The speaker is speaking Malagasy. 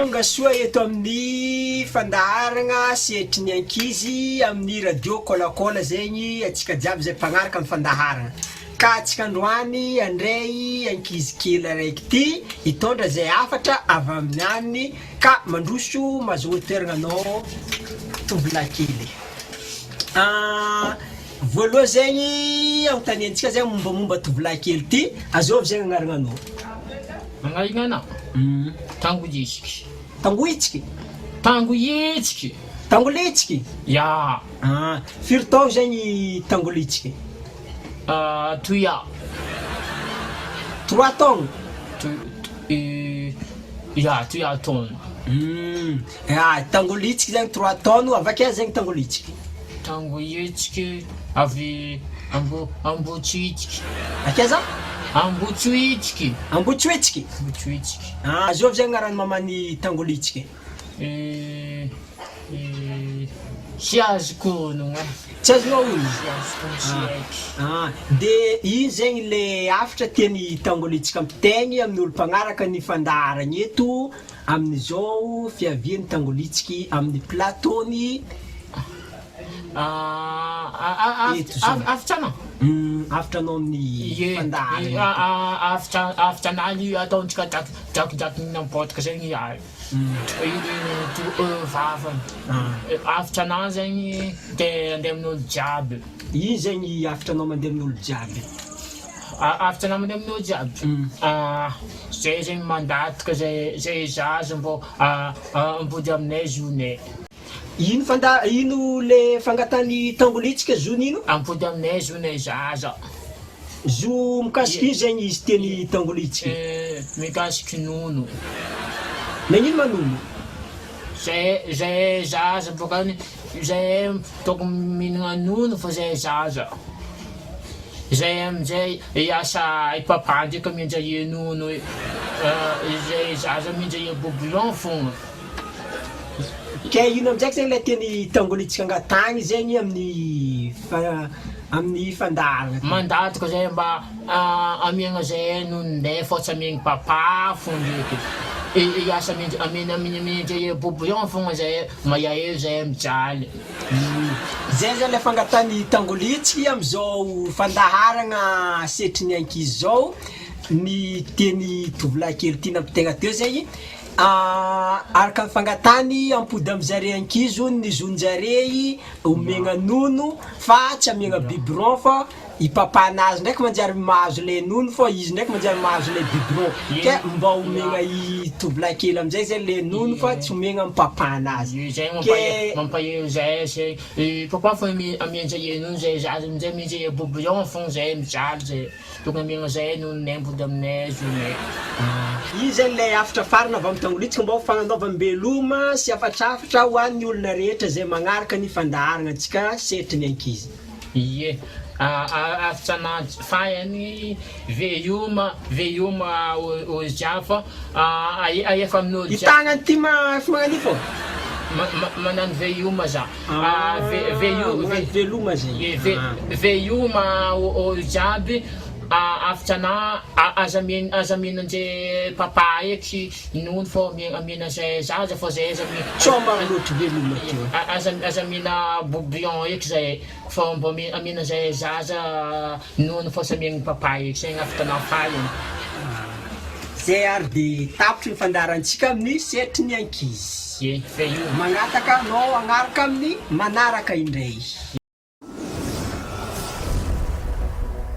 Tonga soa eto amin'ny fandaharagna setry ny ankizy amin'ny radio kolakola zegny atsika jiaby zay mpagnaraka amin'ny fandaharagna. Ka atsika androany andray ankizy kely araiky ty hitondra zay afatra avy amin'ny any ka mandroso mahazo toerananao tovolahy kely. Voaloha zegny anontaniantsika zegny mombamomba tovolahy kely ty, azovy zegny agnarananao? Agnaranana? Tangoitsiky. Tangoitsiky? Tangoitsiky. Tangolitsiky? Ya. Firy taogno zegny tangolitsiky? 3 ans. 3 taogno? Ya, 3 taogno. Tangolitsiky zegny 3 taogno, avakea zegny tangolitsiky? Tangoitsiky avy Ambotsoitsiky. Akea za? Ambotsoitsiky. Ambotsoitsiky? Ambotsoitsiky. Azovy zegny agnarany mamany tangolitsiky? Tsy azoko onogna. Tsy azonao onogna? Tsy azoko tsy haiko. De ino zegny le afatra tiany tangolitsika ampitegny amin'ny olo mpagnaraka ny fandaharagna eto amin'izao fiaviany tangolitsiky amin'ny plateaony afitrana? Afitranao amin'ny fandaharagna. Afitranahy ataontsika drakidraky nampotraka zegny iahy. Vavany. Afitranahy zegny de andeha amin'olo jiaby. Ino zegny afitranao mandeha amin'olo jiaby? Afitranahy mandeha amin'olo jiaby? Zay zegny mandataka zay zaza mbody aminay zon'ay. Ino le fangatany tangolitsika zony ino? Ampody aminay zon'ay zaza. Zo mikasiky zegny izy tiany tangolitsika? Mikasiky nono. Nagnino manono? Zay zaza bokany zay toko mihinagna nono fa zay zaza. Zay amizay iasa ipapa ndraika mindray nono. Zay zaza mindray bouillon fogna. Ke ino amizay zegny le tiany tangolitsika angatagny zegny amin'ny fandaharagna? Mandataka zay mba amiagna zay nononday fô tsy amiagna papa fo ndraiky. Iasa mindray bouillon fogna zay mahaelo zay mijaly. Zay zany le fangatany tangolitsika amizao fandaharagna setry ny ankizy zao ny tiany tovolahy kely ty nampitegna teo zegny. Araka fangatany ampody amizare ankizy ny zonjare omegna nono fa tsy amiagna biberon fa ipapanazy ndraiky manjary mahazo le nono fa izy ndraiky manjary mahazo le biberon. Ke mba omegna i tovolahy kely amizay zay le nono fa tsy omegna mipapanazy. Zay mampaelo zay papa fa amiandray nono zay zaza amizay mindray bouillon fogna zay mijaly zay. Tokony amiagna zay nono nembody aminay zonay. Io zegny le afatra farana avy amin'ny tangolitsika mba ho fagnanaovam-beloma sy afatrafatra ho an'ny olona rehetra zay magnaraka ny fandaharagna antsika setry ny ankizy. Ie, afitranazy fahany veilloma olo jiaby fa aefa amin'olo jiaby. Itagnany ty magnani fô? Manano veilloma za. Veloma zegny. Veilloma olo jiaby. Afitrana aza mihinandre papa eky nono fô amina zay zaza fô zay aza tsomba loatra veloma teo. Aza mina bouillon eky zay fô mbo amina zay zaza nono fô sy amina papa eky zay afitrana fahany. Zay ary de tapitry ny fandaharantsika amin'ny setry ny ankizy. Veilloma. Magnataka anao agnaraka amin'ny manaraka indray.